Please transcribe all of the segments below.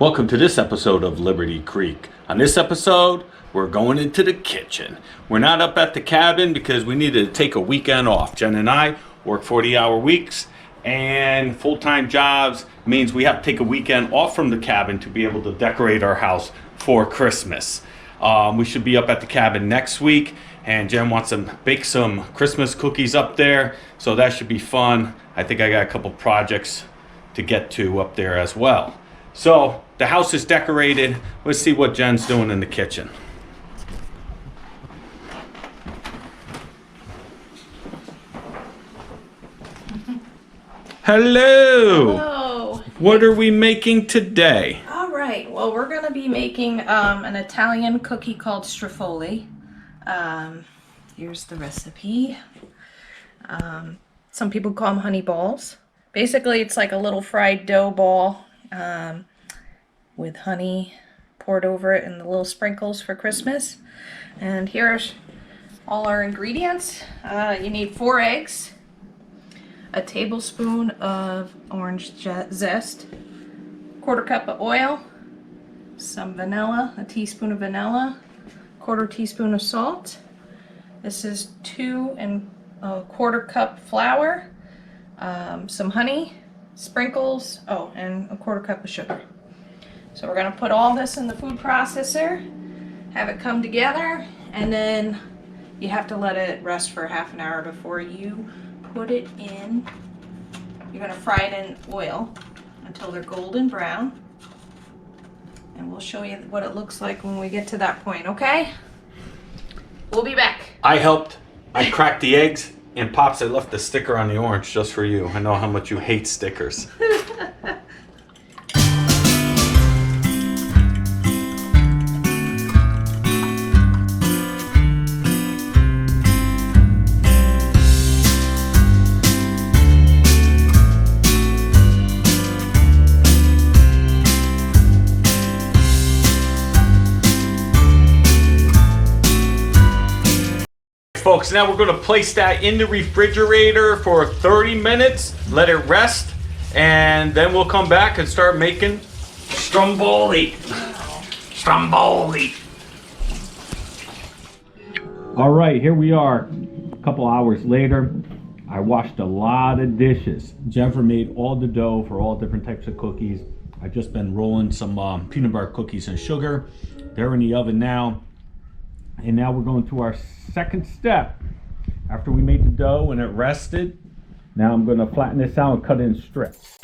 Welcome to this episode of Liberty Creek. On this episode, we're going into the kitchen. We're not up at the cabin because we needed to take a weekend off. Jen and I work 40-hour weeks, and full-time jobs means we have to take a weekend off from the cabin to be able to decorate our house for Christmas. We should be up at the cabin next week, and Jen wants to bake some Christmas cookies up there, so that should be fun. I think I got a couple projects to get to up there as well. So the house is decorated. Let's see what Jen's doing in the kitchen. Hello. Hello. What are we making today? All right. Well, we're going to be making an Italian cookie called Struffoli. Here's the recipe. Some people call them honey balls. Basically, it's like a little fried dough ball with honey poured over it and the little sprinkles for Christmas. And here's all our ingredients. You need 4 eggs, a tablespoon of orange zest, 1/4 cup of oil, some vanilla, a teaspoon of vanilla, 1/4 teaspoon of salt. This is 2 1/4 cup flour, some honey, sprinkles, and a 1/4 cup of sugar. So we're going to put all this in the food processor, have it come together, and then you have to let it rest for half an hour before you put it in. You're going to fry it in oil until they're golden brown, and we'll show you what it looks like when we get to that point, okay? We'll be back. I helped. I cracked the eggs, and Pops, I left the sticker on the orange just for you. I know how much you hate stickers. Folks, now we're going to place that in the refrigerator for 30 minutes, let it rest, and then we'll come back and start making Struffoli. Struffoli. All right, here we are a couple hours later. I washed a lot of dishes. Jennifer made all the dough for all different types of cookies. I've just been rolling some peanut butter cookies and sugar. They're in the oven now. And now we're going to our second step. After we made the dough and it rested, now I'm going to flatten this out and cut it in strips.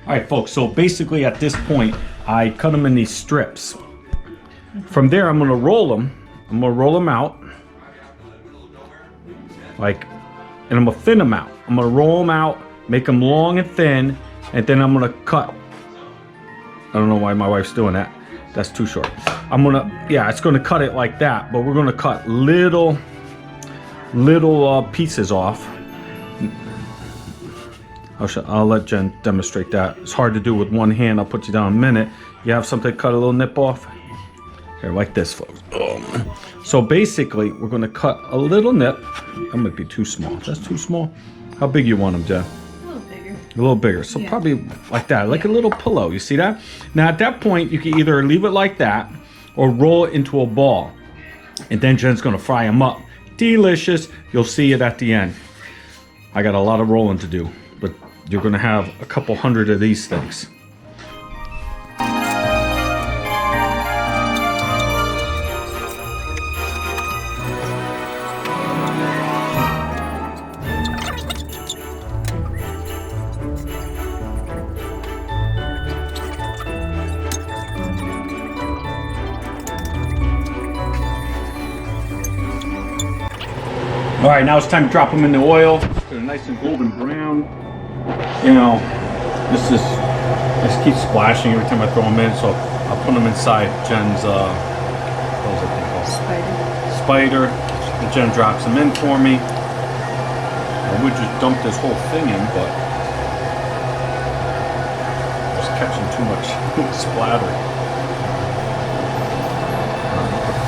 All right, folks, so basically at this point, I cut them in these strips. From there, I'm gonna roll them. I'm gonna roll them out, and I'm gonna thin them out. I'm gonna roll them out, make them long and thin, and then I'm gonna cut. I don't know why my wife's doing that. That's too short. It's gonna cut it like that, but we're gonna cut little pieces off. I'll let Jen demonstrate that. It's hard to do with one hand. I'll put you down in a minute. You have something to cut a little nip off? Here, like this, folks. So basically, we're going to cut a little nip. That might be too small. That's too small. How big you want them, Jen? A little bigger. A little bigger. So probably like that, like a little pillow. You see that? Now at that point, you can either leave it like that or roll it into a ball. And then Jen's going to fry them up. Delicious. You'll see it at the end. I got a lot of rolling to do, but you're going to have a couple hundred of these things. All right, now it's time to drop them in the oil. They're nice and golden brown. You know, I just keep splashing every time I throw them in, so I'll put them inside Jen's, what was that thing called? Spider. And Jen drops them in for me. I would just dump this whole thing in, but just catching too much splatter.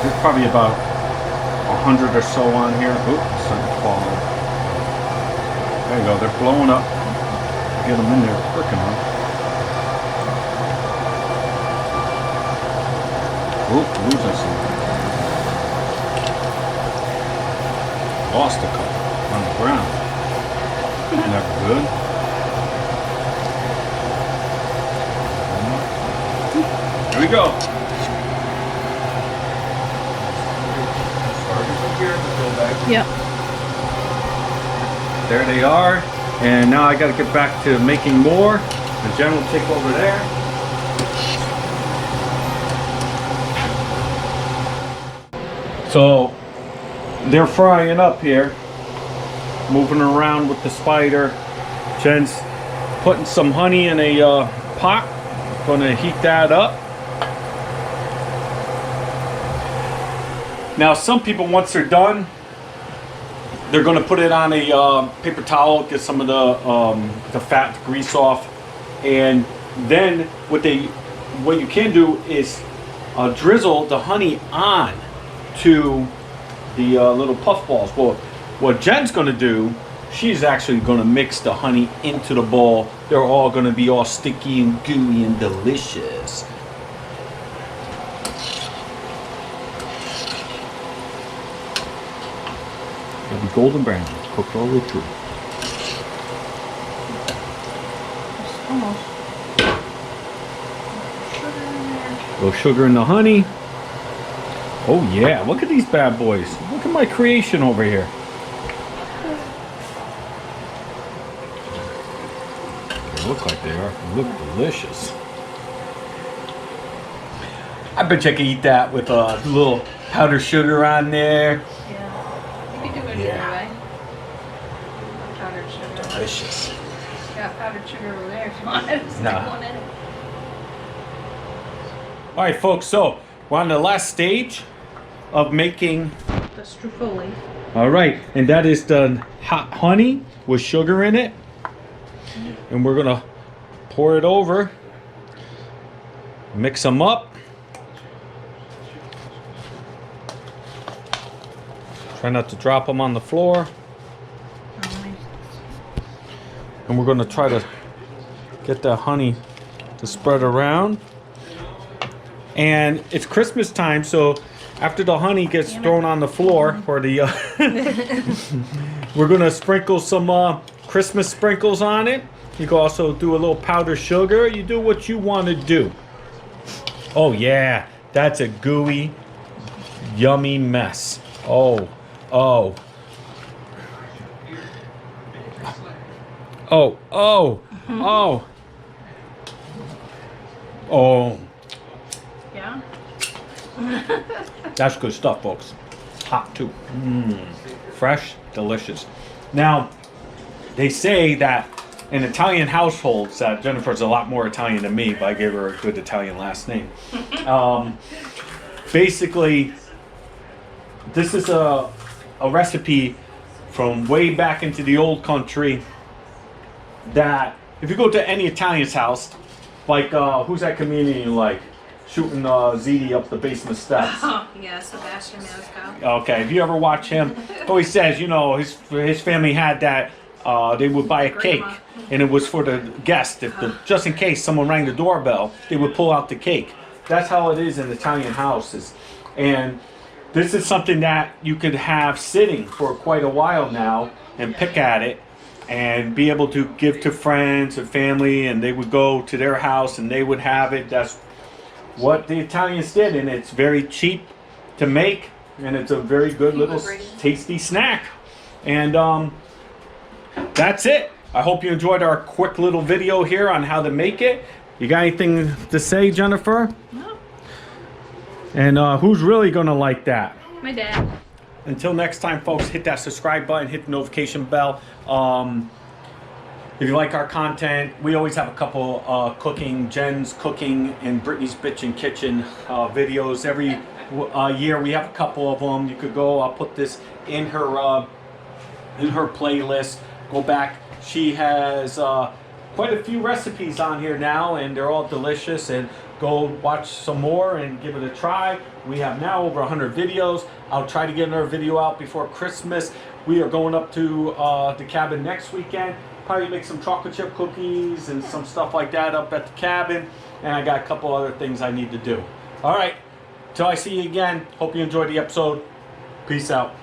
There's probably about 100 or so on here. Oops, starting to fall. There you go. They're blowing up. Get them in there quick enough. Oop, losing some. Lost a couple on the ground. Never good. Here we go. Yep. There they are. And now I got to get back to making more. And Jen will take over there. So they're frying up here. Moving around with the spider. Jen's putting some honey in a pot. Gonna heat that up. Now some people, once they're done, they're gonna put it on a paper towel, get some of the fat, the grease off, and then what you can do is drizzle the honey on to the little puff balls. Well, what Jen's gonna do, she's actually gonna mix the honey into the bowl. They're all gonna be all sticky and gooey and delicious. It'll be golden brown, cooked all the way through. Almost. Little sugar in the honey. Oh yeah, look at these bad boys. Look at my creation over here. They look like they are. They look delicious. I bet you can eat that with a little powdered sugar on there. Yeah. You can do it either way. Powdered sugar. Delicious. Got powdered sugar over there if you want it. Stick Nah. one in it. All right, folks. So we're on the last stage of making. The Struffoli. All right, and that is the hot honey with sugar in it, and we're gonna pour it over. Mix them up. Try not to drop them on the floor. And we're gonna try to get the honey to spread around. And it's Christmas time, so after the honey gets thrown on the floor, or the, we're gonna sprinkle some Christmas sprinkles on it. You can also do a little powdered sugar. You do what you want to do. Oh yeah, that's a gooey, yummy mess. Oh, oh. Oh, oh, oh. Oh. Yeah? That's good stuff, folks. Hot too. Fresh, delicious. Now, they say that in Italian households, that Jennifer's a lot more Italian than me, but I gave her a good Italian last name. Basically, this is a recipe from way back into the old country that if you go to any Italian's house, like who's that comedian you like? Shooting ZD up the basement steps. Oh, yeah, Sebastian Maniscalco. Okay, if you ever watch him, always says, you know, his family had that, they would buy a cake, and it was for the guest. If just in case someone rang the doorbell, they would pull out the cake. That's how it is in Italian houses. And this is something that you could have sitting for quite a while now and pick at it and be able to give to friends and family, and they would go to their house and they would have it. That's what the Italians did, and it's very cheap to make, and it's a very good little tasty snack. And that's it. I hope you enjoyed our quick little video here on how to make it. You got anything to say, Jennifer? No. And who's really gonna like that? My dad. Until next time, folks, hit that subscribe button, hit the notification bell. If you like our content, we always have a couple cooking, Jen's cooking and Brittany's Bitchin' Kitchen videos. Every year we have a couple of them. You could go, I'll put this in her playlist. Go back. She has quite a few recipes on here now, and they're all delicious. And go watch some more and give it a try. We have now over 100 videos. I'll try to get another video out before Christmas. We are going up to the cabin next weekend. Probably make some chocolate chip cookies and some stuff like that up at the cabin. And I got a couple other things I need to do. All right, till I see you again. Hope you enjoyed the episode. Peace out.